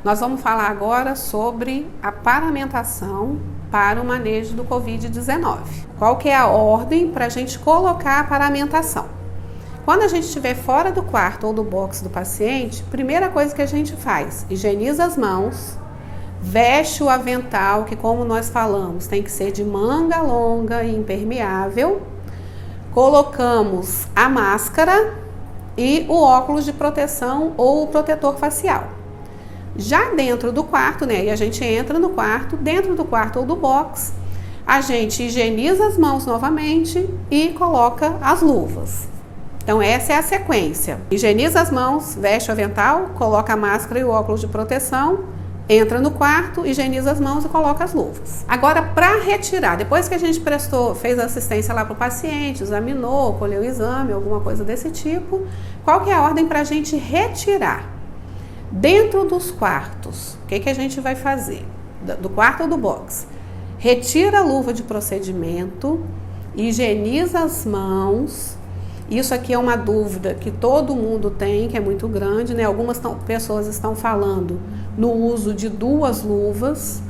Nós vamos falar agora sobre a paramentação para o manejo do Covid-19. Qual que é a ordem para a gente colocar a paramentação? Quando a gente estiver fora do quarto ou do box do paciente, primeira coisa que a gente faz, higieniza as mãos, veste o avental, que como nós falamos, tem que ser de manga longa e impermeável, colocamos a máscara e o óculos de proteção ou o protetor facial. Já dentro do quarto, né, e a gente entra no quarto, dentro do quarto ou do box, a gente higieniza as mãos novamente e coloca as luvas. Então essa é a sequência. Higieniza as mãos, veste o avental, coloca a máscara e o óculos de proteção, entra no quarto, higieniza as mãos e coloca as luvas. Agora, para retirar, depois que a gente fez assistência lá para o paciente, examinou, colheu o exame, alguma coisa desse tipo, qual que é a ordem para a gente retirar? Dentro dos quartos, o que a gente vai fazer? Do quarto ou do box? Retira a luva de procedimento, higieniza as mãos. Isso aqui é uma dúvida que todo mundo tem, que é muito grande, né? Algumas pessoas estão falando no uso de 2 luvas.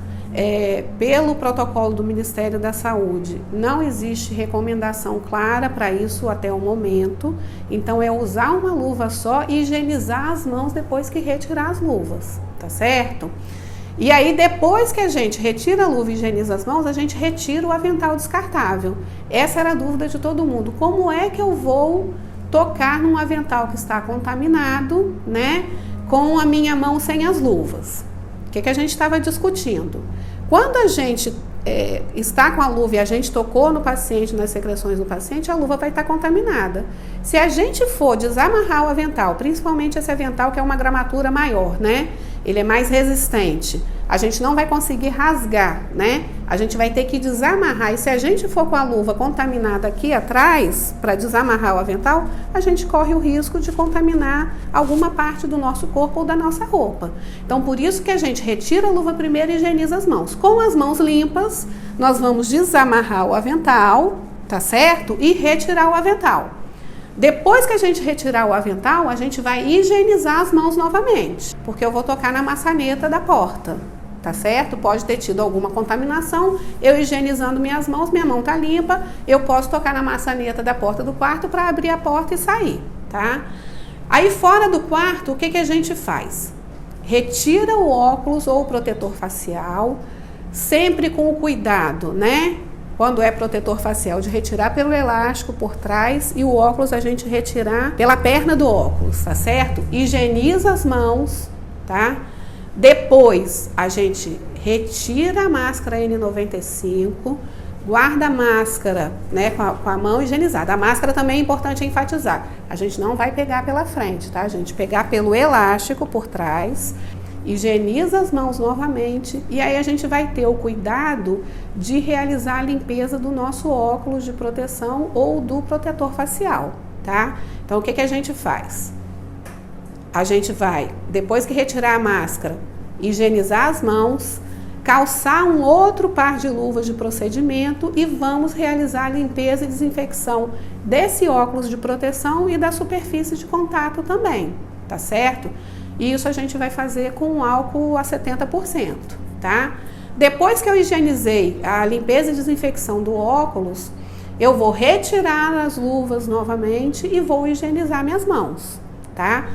Pelo protocolo do Ministério da Saúde, não existe recomendação clara para isso até o momento. Então, é usar uma luva só e higienizar as mãos depois que retirar as luvas, tá certo? E aí, depois que a gente retira a luva e higieniza as mãos, a gente retira o avental descartável. Essa era a dúvida de todo mundo. Como é que eu vou tocar num avental que está contaminado, né, com a minha mão sem as luvas? O que a gente estava discutindo? Quando a gente está com a luva e a gente tocou no paciente, nas secreções do paciente, a luva vai estar contaminada. Se a gente for desamarrar o avental, principalmente esse avental que é uma gramatura maior, né? Ele é mais resistente. A gente não vai conseguir rasgar, né? A gente vai ter que desamarrar. E se a gente for com a luva contaminada aqui atrás, para desamarrar o avental, a gente corre o risco de contaminar alguma parte do nosso corpo ou da nossa roupa. Então, por isso que a gente retira a luva primeiro e higieniza as mãos. Com as mãos limpas, nós vamos desamarrar o avental, tá certo? E retirar o avental. Depois que a gente retirar o avental, a gente vai higienizar as mãos novamente, porque eu vou tocar na maçaneta da porta, tá certo? Pode ter tido alguma contaminação, eu higienizando minhas mãos, minha mão tá limpa, eu posso tocar na maçaneta da porta do quarto para abrir a porta e sair, tá? Aí fora do quarto, o que a gente faz? Retira o óculos ou o protetor facial, sempre com o cuidado, né? Quando é protetor facial, de retirar pelo elástico por trás e o óculos a gente retirar pela perna do óculos, tá certo? Higieniza as mãos, tá? Depois a gente retira a máscara N95, guarda a máscara, né, com a mão higienizada. A máscara também é importante enfatizar. A gente não vai pegar pela frente, tá? A gente pegar pelo elástico por trás. Higieniza as mãos novamente e aí a gente vai ter o cuidado de realizar a limpeza do nosso óculos de proteção ou do protetor facial, tá? Então, o que a gente faz? A gente vai, depois que retirar a máscara, higienizar as mãos, calçar um outro par de luvas de procedimento e vamos realizar a limpeza e desinfecção desse óculos de proteção e da superfície de contato também, tá certo? E isso a gente vai fazer com álcool a 70%, tá? Depois que eu higienizei a limpeza e desinfecção do óculos, eu vou retirar as luvas novamente e vou higienizar minhas mãos, tá?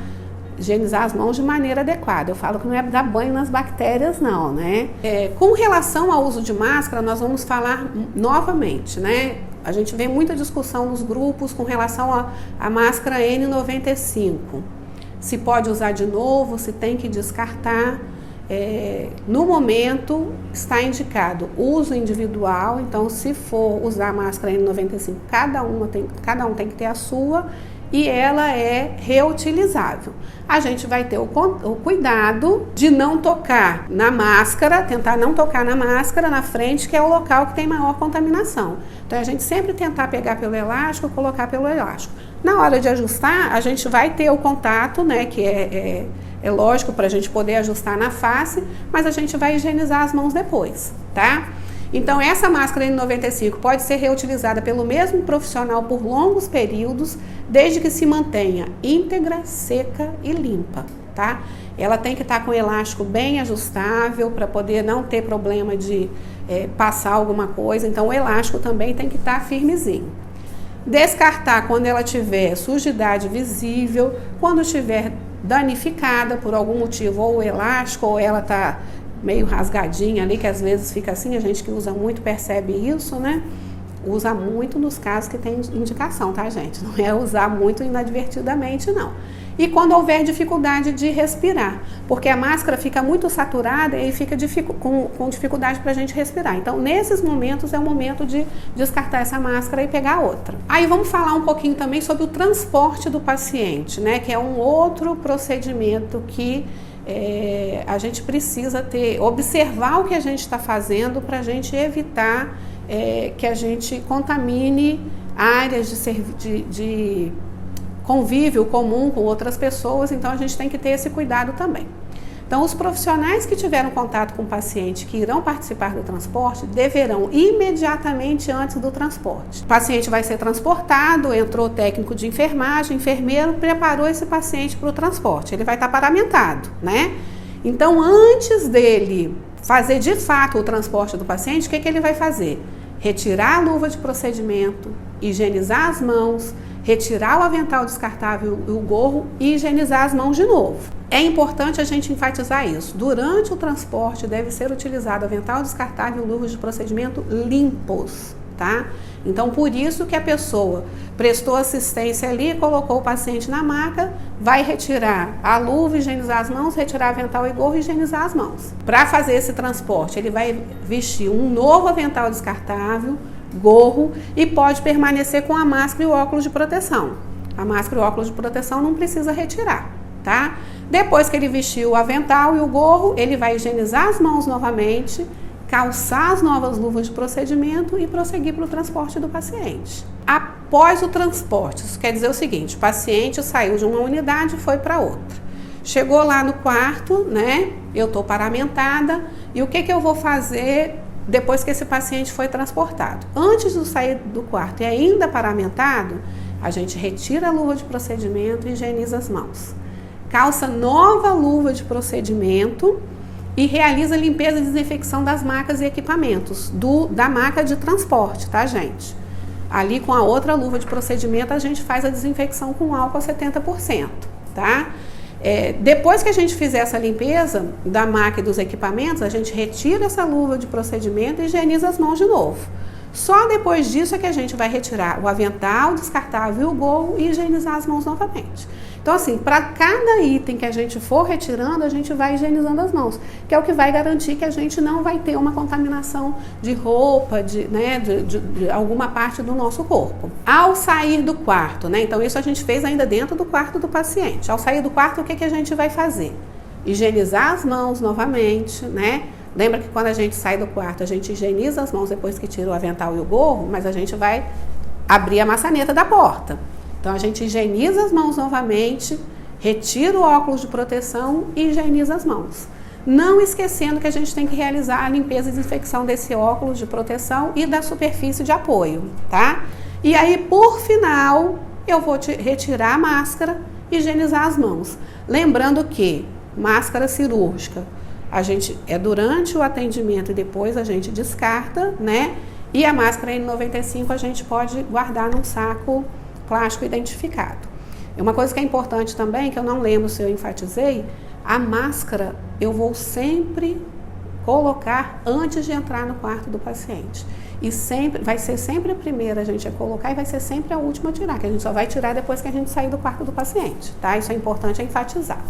Higienizar as mãos de maneira adequada. Eu falo que não é dar banho nas bactérias, não, né? Com relação ao uso de máscara, nós vamos falar novamente, né? A gente vê muita discussão nos grupos com relação à máscara N95. Se pode usar de novo, se tem que descartar. No momento está indicado uso individual, então se for usar a máscara N95, cada um tem que ter a sua e ela é reutilizável. A gente vai ter o cuidado de não tocar na máscara, tentar não tocar na máscara na frente, que é o local que tem maior contaminação. Então a gente sempre tentar pegar pelo elástico, colocar pelo elástico. Na hora de ajustar, a gente vai ter o contato, né, que é lógico para a gente poder ajustar na face, mas a gente vai higienizar as mãos depois, tá? Então, essa máscara N95 pode ser reutilizada pelo mesmo profissional por longos períodos, desde que se mantenha íntegra, seca e limpa, tá? Ela tem que estar com o elástico bem ajustável para poder não ter problema de passar alguma coisa. Então, o elástico também tem que estar firmezinho. Descartar quando ela tiver sujidade visível, quando estiver danificada por algum motivo, ou o elástico, ou ela tá meio rasgadinha ali, que às vezes fica assim, a gente que usa muito percebe isso, né? Usa muito nos casos que tem indicação, tá, gente? Não é usar muito inadvertidamente, não. E quando houver dificuldade de respirar, porque a máscara fica muito saturada e fica com dificuldade para a gente respirar. Então, nesses momentos, é o momento de descartar essa máscara e pegar outra. Aí vamos falar um pouquinho também sobre o transporte do paciente, né? Que é um outro procedimento que a gente precisa observar o que a gente está fazendo para a gente evitar que a gente contamine áreas de convívio comum com outras pessoas, então a gente tem que ter esse cuidado também. Então, os profissionais que tiveram contato com o paciente que irão participar do transporte deverão imediatamente antes do transporte. O paciente vai ser transportado, entrou o técnico de enfermagem, enfermeiro, preparou esse paciente para o transporte. Ele vai estar paramentado, né? Então, antes dele fazer de fato o transporte do paciente, o que ele vai fazer? Retirar a luva de procedimento, higienizar as mãos, retirar o avental descartável e o gorro e higienizar as mãos de novo. É importante a gente enfatizar isso. Durante o transporte deve ser utilizado avental descartável e luvas de procedimento limpos, tá? Então, por isso que a pessoa prestou assistência ali, colocou o paciente na maca, vai retirar a luva, higienizar as mãos, retirar avental e gorro e higienizar as mãos. Para fazer esse transporte, ele vai vestir um novo avental descartável, gorro, e pode permanecer com a máscara e o óculos de proteção. A máscara e o óculos de proteção não precisa retirar, tá? Depois que ele vestiu o avental e o gorro, ele vai higienizar as mãos novamente, calçar as novas luvas de procedimento e prosseguir para o transporte do paciente. Após o transporte, isso quer dizer o seguinte: o paciente saiu de uma unidade e foi para outra. Chegou lá no quarto, né? Eu estou paramentada, e o que eu vou fazer depois que esse paciente foi transportado? Antes de sair do quarto e ainda paramentado, a gente retira a luva de procedimento e higieniza as mãos. Calça nova luva de procedimento e realiza limpeza e desinfecção das macas e equipamentos da maca de transporte, tá, gente? Ali com a outra luva de procedimento a gente faz a desinfecção com álcool a 70%, tá? Depois que a gente fizer essa limpeza da maca e dos equipamentos, a gente retira essa luva de procedimento e higieniza as mãos de novo. Só depois disso é que a gente vai retirar o avental descartável e o gorro e higienizar as mãos novamente. Então, assim, para cada item que a gente for retirando, a gente vai higienizando as mãos, que é o que vai garantir que a gente não vai ter uma contaminação de roupa, de alguma parte do nosso corpo. Ao sair do quarto, né? Então, isso a gente fez ainda dentro do quarto do paciente. Ao sair do quarto, o que a gente vai fazer? Higienizar as mãos novamente, né? Lembra que quando a gente sai do quarto, a gente higieniza as mãos depois que tira o avental e o gorro, mas a gente vai abrir a maçaneta da porta. Então, a gente higieniza as mãos novamente, retira o óculos de proteção e higieniza as mãos. Não esquecendo que a gente tem que realizar a limpeza e desinfecção desse óculos de proteção e da superfície de apoio, tá? E aí, por final, eu vou retirar a máscara e higienizar as mãos. Lembrando que máscara cirúrgica, a gente durante o atendimento e depois a gente descarta, né? E a máscara N95 a gente pode guardar num saco plástico identificado. Uma coisa que é importante também, que eu não lembro se eu enfatizei, a máscara eu vou sempre colocar antes de entrar no quarto do paciente. E vai ser sempre a primeira a gente a colocar e vai ser sempre a última a tirar, que a gente só vai tirar depois que a gente sair do quarto do paciente, tá? Isso é importante enfatizar.